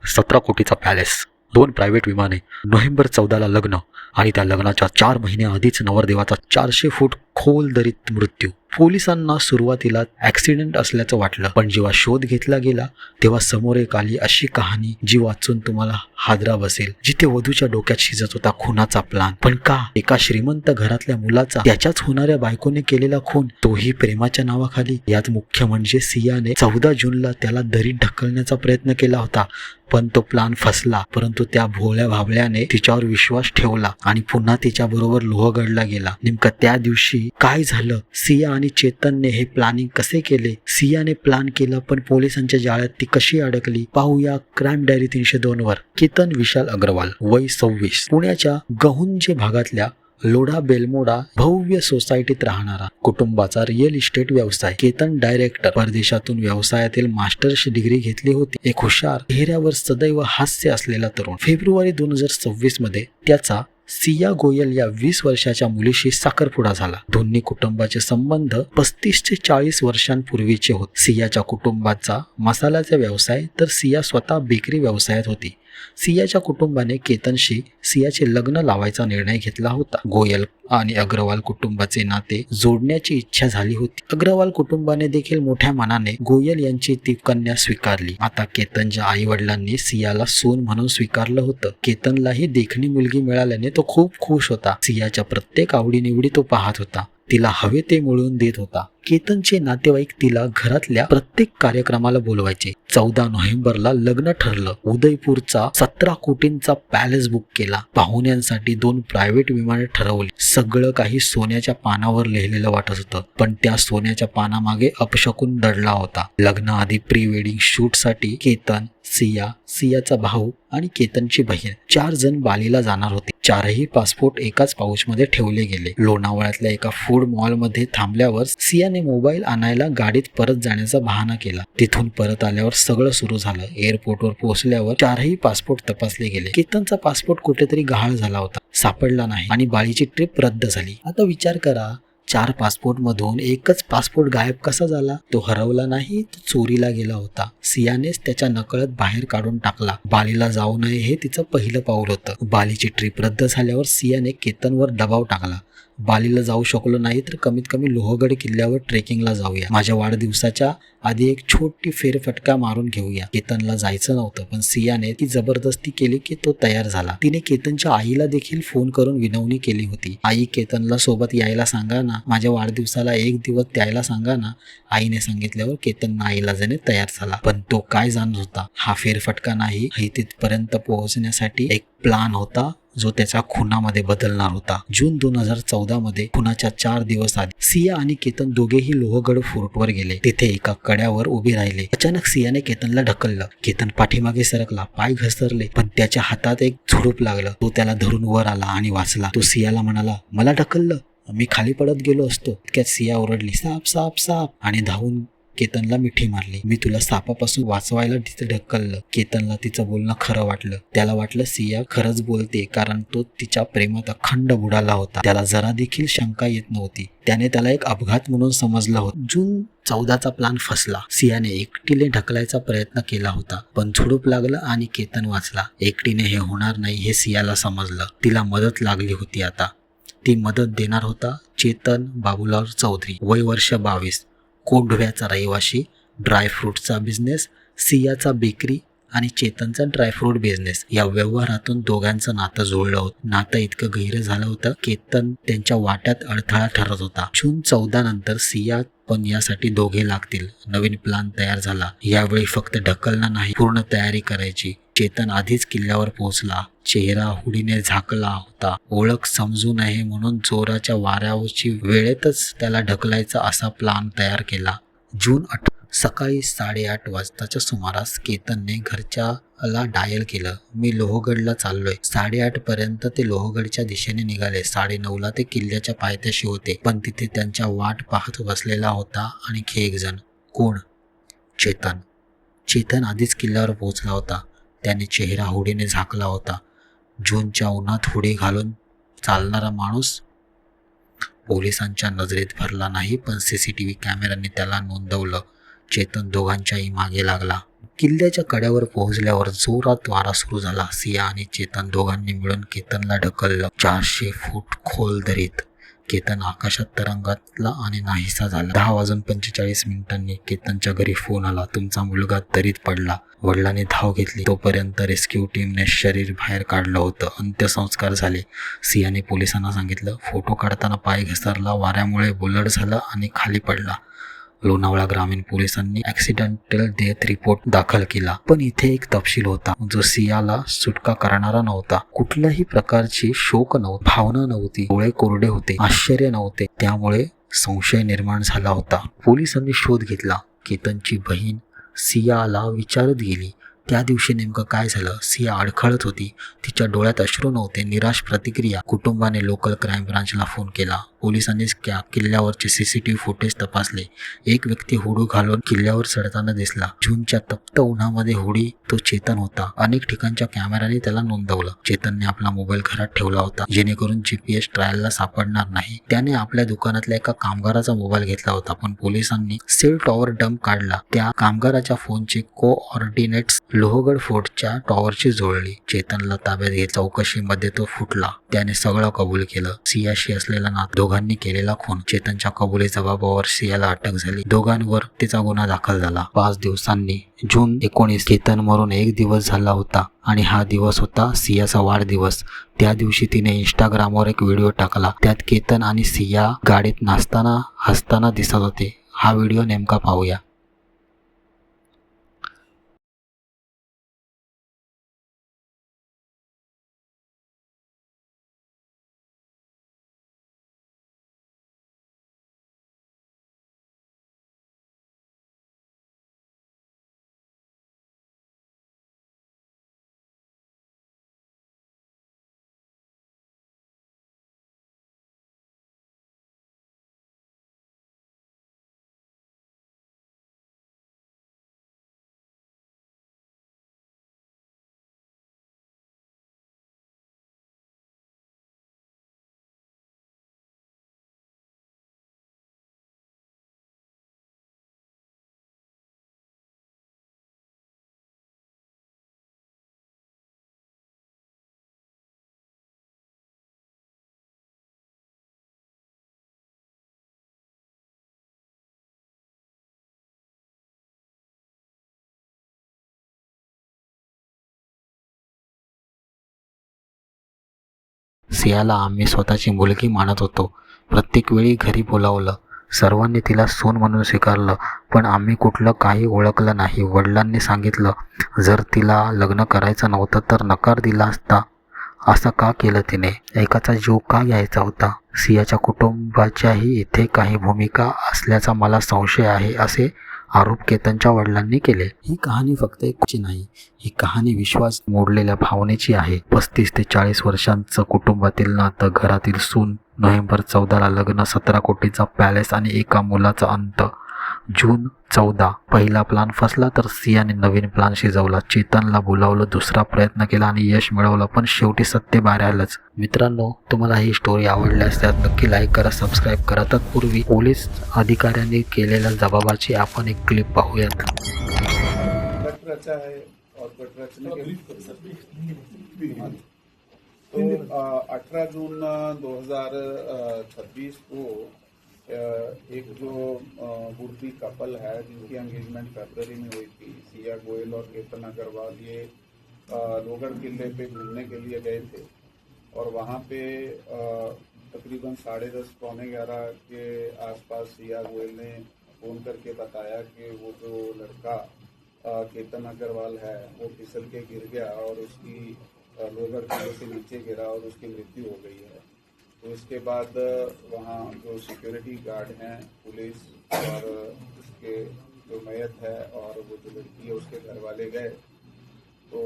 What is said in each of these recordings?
17 कोटीचा palace, 2 private विमाने, November 14ला लग्न आणि त्या लग्नाच्या 4 महिन्याआधीच नवरदेवाचा 400 फूट खोल दरीत मृत्यू. पोलिसांना सुरुवातीला ॲक्सिडेंट असल्याचं वाटलं, पण जेव्हा शोध घेतला गेला तेव्हा समोर एक आली अशी कहाणी जी वाचून तुम्हाला हादरा बसेल. जिथे वधूच्या डोक्यात शिजत होता खुनाचा प्लान, पण का? एका श्रीमंत घरातल्या मुलाचा त्याच्याच होणाऱ्या बायकोने केलेला खून, तोही प्रेमाच्या नावाखाली. यात मुख्य म्हणजे सियाने 14 जूनला त्याला दरीत ढकलण्याचा प्रयत्न केला होता, पण तो प्लान फसला. परंतु त्या भोळ्या भाबल्याने तिच्यावर विश्वास ठेवला आणि पुन्हा तिच्याबरोबर लोहगडला गेला. नेमकं त्या दिवशी काय झालं? सिया आणि चेतनने हे प्लॅनिंग कसे केले? सियाने प्लॅन केला, पण पोलिसांच्या जाळ्यात ती कशी अडकली? पाहूया क्राईम डायरी 302 वर. केतन विशाल अग्रवाल, वय 26, पुण्याच्या गहुंजे भागातल्या लोढा बेलमोडा भव्य सोसायटीत राहणारा. कुटुंबाचा रिअल इस्टेट व्यवसाय. केतन डायरेक्टर. परदेशातून व्यवसायातील मास्टर्स डिग्री घेतली होती. एक हुशार, चेहऱ्यावर सदैव हास्य असलेला तरुण. फेब्रुवारी 2026 मध्ये त्याचा सिया गोयल या 20 वर्षाच्या मुलीशी साखरपुडा झाला. दोन्ही कुटुंबाचे संबंध 35 ते 40 वर्षांपूर्वीचे होते. सियाच्या कुटुंबाचा मसाल्याचा व्यवसाय, तर सिया स्वतः बेकरी व्यवसायात होती. सियाच्या कुटुंबाने केतनशी सियाचे लग्न लावायचा निर्णय घेतला होता. गोयल आणि अग्रवाल कुटुंबाचे नाते जोडण्याची इच्छा झाली होती. अग्रवाल कुटुंबाने देखील मोठ्या मनाने गोयल यांची ती कन्या स्वीकारली. आता केतनच्या आई वडिलांनी सियाला सून म्हणून स्वीकारलं होतं. केतनलाही देखणी मुलगी मिळाल्याने तो खूप खुश होता. सियाच्या प्रत्येक आवडीनिवडी तो पाहत होता, तिला हवे ते मिळवून देत होता. केतनचे नातेवाईक तिला घरातल्या प्रत्येक कार्यक्रमाला बोलवायचे. 14 नोव्हेंबरला लग्न ठरलं. उदयपूरचा 17 कोटींचा पॅलेस बुक केला. पाहुण्यांसाठी 2 प्रायव्हेट विमाने ठरवली. सगळं काही सोन्याच्या पानावर लिहिलेलं वाटत होतं, पण त्या सोन्याच्या पानामागे अपशकुन दडला होता. लग्नाआधी प्री वेडिंग शूटसाठी केतन, सिया, सियाचा भाऊ आणि केतनची बहीण 4 जण बालीला जाणार होते. 4ही पासपोर्ट एकाच पाऊचमध्ये ठेवले गेले. लोणावळ्यातल्या एका फूड मॉलमध्ये थांबल्यावर सियाने मोबाईल आणायला गाडीत परत जाण्याचा बहाणा केला. तिथून परत आल्यावर सगळं सुरू झालं. एअरपोर्टवर पोहोचल्यावर 4ही पासपोर्ट तपासले गेले. केतनचा पासपोर्ट कुठेतरी गहाळ झाला होता, सापडला नाही आणि बालीची ट्रिप रद्द झाली. आता विचार करा, 4 पासपोर्ट मधून एकच पासपोर्ट गायब कसा झाला? तो हरवला नाही, तो चोरीला गेला होता. सियानेच त्याच्या नकळत बाहेर काढून टाकला. बालीला जाऊ नये हे तिचं पहिलं पाऊल होतं. बालीची ट्रिप रद्द झाल्यावर सियाने केतनवर दबाव टाकला. बालीला जाऊ शकलो नाही तर कमीत कमी लोहगड किल्ल्यावर ट्रेकिंगला जाऊया. माझ्या वाढदिवसाच्या आधी एक छोटी फेरफटका मारून घेऊया. केतनला जायचं नव्हतं, पण सियाने ती जबरदस्ती केली की तो तयार झाला. तिने केतनच्या आईला देखील फोन करून विनवणी केली होती. आई, केतनला सोबत यायला सांगा ना, माझ्या वाढदिवसाला एक दिवस द्यायला सांगा ना. आईने सांगितल्यावर केतन नाईलाजाने तयार झाला. पण तो काय जाणत होता, हा फेरफटका नाही, हे तिथपर्यंत पोहोचण्यासाठी एक प्लान होता जो त्याच्या खुनामध्ये बदलणार होता. जून 2014 मध्ये खुनाच्या 4 दिवस आधी सिया आणि केतन दोघेही लोहगड फोर्टवर गेले. तिथे एका कड्यावर उभे राहिले. अचानक सियाने केतनला ढकललं. केतन पाठीमागे सरकला, पाय घसरले, पण त्याच्या हातात एक झुडूप लागलं. तो त्याला धरून वर आला आणि वाचला. तो सियाला म्हणाला, मला ढकललं, मी खाली पडत गेलो असतो. इतक्यात सिया ओरडली, साप साप साप, आणि धावून केतनला मिठी मारली. मी तुला सापापासून वाचवायला तिथे ढकललं. केतनला तिचं बोलणं खरं वाटलं. त्याला वाटलं सिया खरंच बोलते, कारण तो तिच्या प्रेमात अखंड बुडाला होता. त्याला जरा देखील शंका येत नव्हती. त्याने त्याला एक अपघात म्हणून समजलं होतं. जून 14चा प्लान फसला. सियाने एकटीने ढकलायचा प्रयत्न केला होता, पण झुडूप लागलं आणि केतन वाचला. एकटीने हे होणार नाही हे सियाला समजलं. तिला मदत लागली होती. आता ती मदत देणार होता चेतन बाबूलाल चौधरी, वय वर्ष 22, कोंढव्याचा रहिवाशी. ड्रायफ्रूटचा बिझनेस, सियाचा बेकरी आणि चेतनचा ड्रायफ्रूट बिझनेस. या व्यवहारातून दोघांचं नातं जुळलं होतं. नातं इतकं गहिरं झालं होतं, केतन त्यांच्या वाट्यात अडथळा ठरत होता. जून 14 नंतर सिया पण यासाठी दोघे लागतील. नवीन प्लान तयार झाला. यावेळी फक्त ढकलणं नाही, पूर्ण तयारी करायची. चेतन आधीच किल्ल्यावर पोहोचला. चेहरा हुडीने झाकला होता. ओळख समजू नये म्हणून जोराच्या वाऱ्यावरची वेळेतच त्याला ढकलायचा असा प्लान तयार केला. जून 8 सकाळी 8:30 वाजताच्या सुमारास केतनने घरच्याला डायल केलं. मी लोहगडला चाललोय. 8:30 पर्यंत ते लोहगडच्या दिशेने निघाले. 9:30ला ते किल्ल्याच्या पायथ्याशी होते, पण तिथे त्यांच्या वाट पाहत बसलेला होता आणखी एक जण. कोण? चेतन. चेतन आधीच किल्ल्यावर पोहोचला होता. त्याने चेहरा हुडीने झाकला होता. जूनच्या उन्हात हुडी घालून चालणारा माणूस पोलिसांच्या नजरेत भरला नाही, पण CCTV कॅमेऱ्याने त्याला नोंदवलं. चेतन दोघांच्याही मागे लागला. किल्ल्याच्या कड्यावर पोहोचल्यावर जोरात वारा सुरू झाला. सिया आणि चेतन दोघांनी मिळून केतनला ढकललं 400 फूट खोल दरीत. केतन आकाशात तरंगातला आणि नाहीसा झाला. 10:45 केतनच्या घरी फोन आला. तुमचा मुलगा दरीत पडला. वडिलांनी धाव घेतली. तोपर्यंत रेस्क्यू टीमने शरीर बाहेर काढलं होतं. अंत्यसंस्कार झाले. सियाने पोलिसांना सांगितलं, फोटो काढताना पाय घसरला, वाऱ्यामुळे बुलट झालं आणि खाली पडला. लोणावळा ग्रामीण पोलिसांनी ॲक्सिडेंटल डेथ रिपोर्ट दाखल केला. पण इथे एक तपशील होता जो सियाला सुटका करणारा नव्हता. कुठल्याही प्रकारची शोक नव्हती, भावना नव्हती, डोळे कोरडे होते, आश्चर्य नव्हते. त्यामुळे संशय निर्माण झाला होता. पोलिसांनी शोध घेतला. केतनची बहीण सियाला विचारत गेली, त्या दिवशी नेमकं काय झालं. सिया अडखळत होती. तिच्या डोळ्यात अश्रू नव्हते, निराश प्रतिक्रिया. कुटुंबाने लोकल क्राईम ब्रांचला फोन केला. पोलिसांनी किल्ल्यावरचे CCTV फुटेज तपासले. एक व्यक्ती हुडी घालून किल्ल्यावर चढताना दिसला. जूनच्या तप्त उन्हामध्ये हुडी तो चेतन होता. अनेक ठिकाणच्या कॅमेऱ्याने त्याला नोंदवलं. चेतनने आपला मोबाईल घरात ठेवला होता जेणेकरून GPS ट्रायलला सापडणार नाही. त्याने आपल्या दुकानातल्या एका कामगाराचा मोबाईल घेतला होता. पण पोलिसांनी सेल टॉवर डंप काढला. त्या कामगाराच्या फोनचे कोऑर्डिनेट्स लोहगड फोर्टच्या टॉवरशी जोडली. चेतनला ताब्यात घेत चौकशीमध्ये तो फुटला. त्याने सगळं कबूल केलं. सियाशी असलेला नातं, दोघांनी केलेला खून. चेतनच्या कबुली जबाबावर सियाला अटक झाली. दोघांवर तिचा गुन्हा दाखल झाला. 5 दिवसांनी जून 19 केतन मरून 1 दिवस झाला होता आणि हा दिवस होता सियाचा वाढदिवस. त्या दिवशी तिने इंस्टाग्रामवर एक व्हिडिओ टाकला. त्यात केतन आणि सिया गाडीत नाचताना हसताना दिसत होते. हा व्हिडिओ नेमका पाहूया. सियाला आम्ही स्वतःची मुलगी मानत होतो. प्रत्येक वेळी घरी बोलावलं. सर्वांनी तिला सून म्हणून स्वीकारलं. पण आम्ही कुठलं काही ओळखलं नाही. वडिलांनी सांगितलं, जर तिला लग्न करायचं नव्हतं तर नकार दिला असता. असं का केलं तिने? एकाचा जीव का घ्यायचा होता? सियाच्या कुटुंबाच्याही इथे काही भूमिका असल्याचा मला संशय आहे, असे आरोप केतनच्या वडिलांनी केले. ही कहाणी फक्त एकची नाही. ही कहाणी विश्वास मोडलेल्या भावनेची आहे. 35 ते 40 वर्षांचं कुटुंबातील नातं, घरातील सून, नोव्हेंबर 14 लग्न, 17 कोटीचा पॅलेस आणि एका मुलाचा अंत. जून 14 पहिला प्लान फसला तर सियाने नवीन प्लान शिजवला. चेतनला बोलावलं, दुसरा प्रयत्न केला आणि यश मिळवलं. पण शेवटी सत्य बाहेर आलंच. मित्रांनो, तुम्हाला ही स्टोरी आवडल्यास त्यात नक्की लाईक करा, सबस्क्राईब करा. तत्पूर्वी पोलीस अधिकाऱ्यांनी केलेल्या जबाबाची आपण एक क्लिप पाहूयात. तो 18 जून 2026 को एक जो बुर्दी कपल है जिनकी एंगेजमेंट फरवरी में हुई थी, सिया गोयल और केतन अग्रवाल, ये लोहगढ़ किले पे घूमने के लिए गए थे और वहाँ पे तकरीबन 10:30 पौने 11 के आसपास सिया गोयल ने फ़ोन करके बताया कि वो जो लड़का केतन अग्रवाल है वो फिसल के गिर गया और उसकी लोहगढ़ किले से नीचे गिरा और उसकी मृत्यु हो गई है। तो इसके बाद वहाँ जो सिक्योरिटी गार्ड हैं, पुलिस और उसके जो मैयत है और वो जो लड़की है उसके घर वाले गए। तो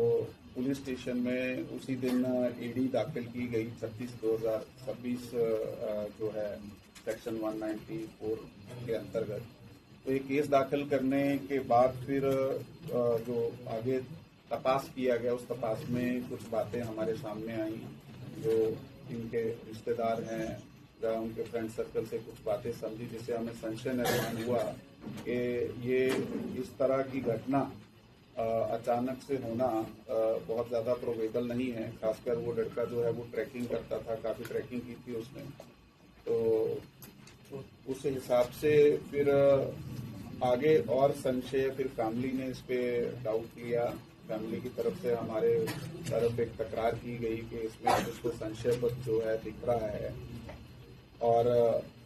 पुलिस स्टेशन में उसी दिन ईडी दाखिल की गई 36/2026 जो है सेक्शन 194 के अंतर्गत। तो ये केस दाखिल करने के बाद फिर जो आगे तपास किया गया, उस तपास में कुछ बातें हमारे सामने आई जो इनके रिश्तेदार हैं या उनके फ्रेंड सर्कल से कुछ बातें समझी, जिससे हमें संशय निर्माण हुआ कि ये इस तरह की घटना अचानक से होना बहुत ज़्यादा प्रोबेबल नहीं है। खासकर वो लड़का जो है वो ट्रैकिंग करता था, काफ़ी ट्रैकिंग की थी उसने, तो उस हिसाब से फिर आगे और संशय, फिर फैमिली ने इस पे डाउट लिया। फैमिली की तरफ से हमारे तरफ एक तकरार की गई कि इसमें कुछ तो संशय जो है दिख रहा है, और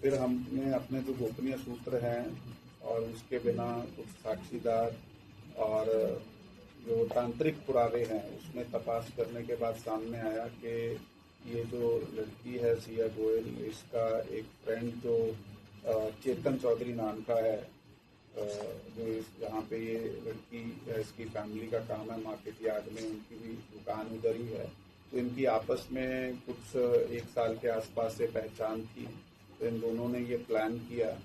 फिर हमने अपने जो गोपनीय सूत्र हैं और उसके बिना कुछ साक्षीदार और जो तांत्रिक पुरावे हैं उसमें तपास करने के बाद सामने आया कि ये जो लड़की है सिया गोयल, इसका एक फ्रेंड जो चेतन चौधरी नाम का है, जो यहाँ पे ये लड़की, इसकी फैमिली का काम है मार्केट यार्ड में, उनकी भी दुकान उधर ही है, तो इनकी आपस में कुछ 1 साल के आसपास से पहचान थी। तो इन दोनों ने ये प्लान किया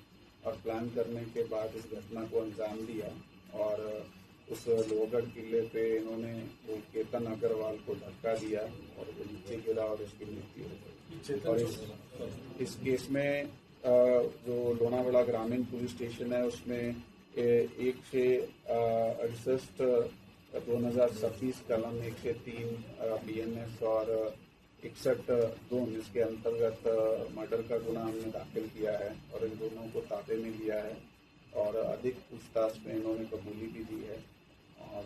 और प्लान करने के बाद इस घटना को अंजाम दिया, और उस लोहगढ़ किले पे इन्होंने वो केतन अग्रवाल को धक्का दिया और वो नीचे गिरा और उसकी मृत्यु हो गई। और इस केस में जो लोनावाड़ा ग्रामीण पुलिस स्टेशन है उसमें 168 2026 कलम 103 BNS और 61(2) इसके अंतर्गत मर्डर का गुना हमने दाखिल किया है और इन दोनों को ताबे में लिया है, और अधिक पूछताछ में इन्होंने कबूली भी दी है और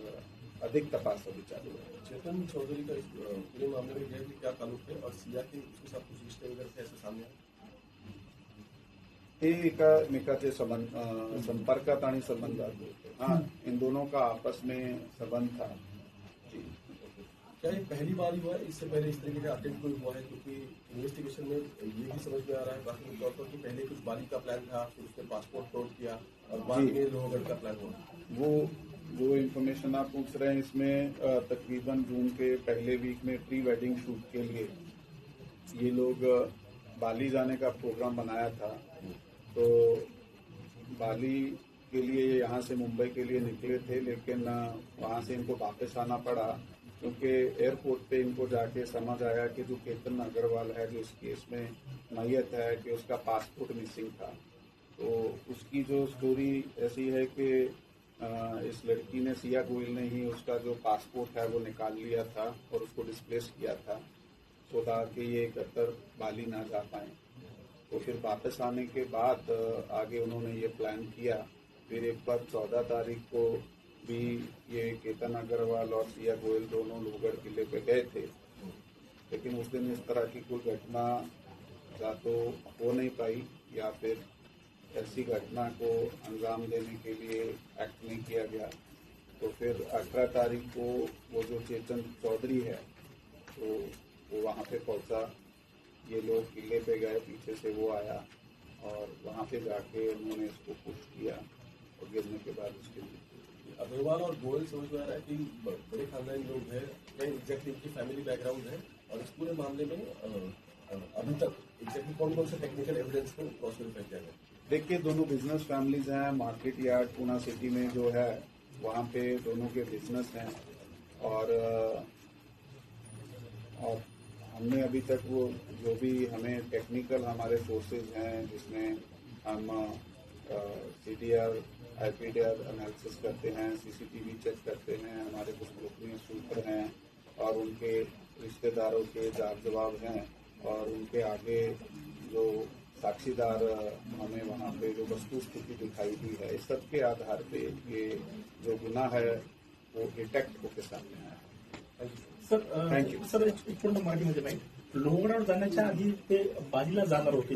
अधिक तपास अभी चालू है। चेतन चौधरी का इस पूरे मामले में यह क्या ताल्लुक है और सिया के उसके साथ कुछ रिश्ते वगैरह से ऐसे सामने आए? ते एकामेकाचे संपर्कात आणि संबंधात होते। हाँ, इन दोनों का आपस में संबंध था जी। क्या ये पहली बार ही हुआ है? इससे पहले इस तरीके का अटेम्प्ट कोई हुआ है? क्योंकि इन्वेस्टिगेशन में ये भी समझ में आ रहा है बाकी तौर पर कि पहले कुछ बाली का प्लान था, फिर उसने पासपोर्ट फ्रॉड किया और बाद में लोहगढ़ का प्लान हुआ। वो जो इन्फॉर्मेशन आप पूछ रहे हैं इसमें तकरीबन जून के पहले वीक में प्री वेडिंग शूट के लिए ये लोग बाली जाने का प्रोग्राम बनाया था। तो बाली के लिए यहाँ से मुंबई के लिए निकले थे, लेकिन वहाँ से इनको वापस आना पड़ा क्योंकि एयरपोर्ट पे इनको जाके समझ आया कि जो केतन अग्रवाल है जो इस केस में मैयत है कि उसका पासपोर्ट मिसिंग था। तो उसकी जो स्टोरी ऐसी है कि इस लड़की ने, सिया गोयल ने ही उसका जो पासपोर्ट है वो निकाल लिया था और उसको डिस्प्लेस किया था सो कि ये कतर बाली ना जा पाए। तो फिर वापस आने के बाद आगे उन्होंने ये प्लान किया। फिर एक बार 14 तारीख को भी ये केतन अग्रवाल और सिया गोयल दोनों लोहगढ़ किले पे गए थे, लेकिन उस दिन इस तरह की कोई घटना या तो हो नहीं पाई या फिर ऐसी घटना को अंजाम देने के लिए एक्ट नहीं किया गया। तो फिर 18 तारीख को वो जो चेतन चौधरी है तो वो वहाँ पे पहुँचा। ये लोग किले पे गए, पीछे से वो आया और वहाँ पे जाके उन्होंने इसको पुश किया और गिरने के बाद उसके अग्रवाल और गोयल समझ में आ रहा है कि बड़े खानदानी लोग हैं, क्या एग्जैक्टली इनकी फैमिली बैकग्राउंड है और इस पूरे मामले में अभी तक एग्जैक्टली कौन कौन से टेक्निकल एविडेंस को क्रॉस वेरीफाई किया गया? देखिए, दोनों बिजनेस फैमिलीज हैं। मार्केट यार्ड पूना सिटी में जो है वहाँ पे दोनों के बिजनेस हैं, और हमने अभी तक वो जो भी हमें टेक्निकल हमारे सोर्सेज हैं जिसमें हम CDR IPDR एनालिसिस करते हैं, CCTV चेक करते हैं, हमारे कुछ गोपनीय सूत्र हैं और उनके रिश्तेदारों के जवाब हैं और उनके आगे जो साक्षीदार हमें वहाँ पे जो वस्तु स्थिति दिखाई दी है, इस सब के आधार पे ये जो गुना है वो डिटेक्ट होकर सामने आया। सर, एक पूर्ण माहिती म्हणजे लोहगडावर जाण्याच्या आधी ते बाजीला जाणार होते।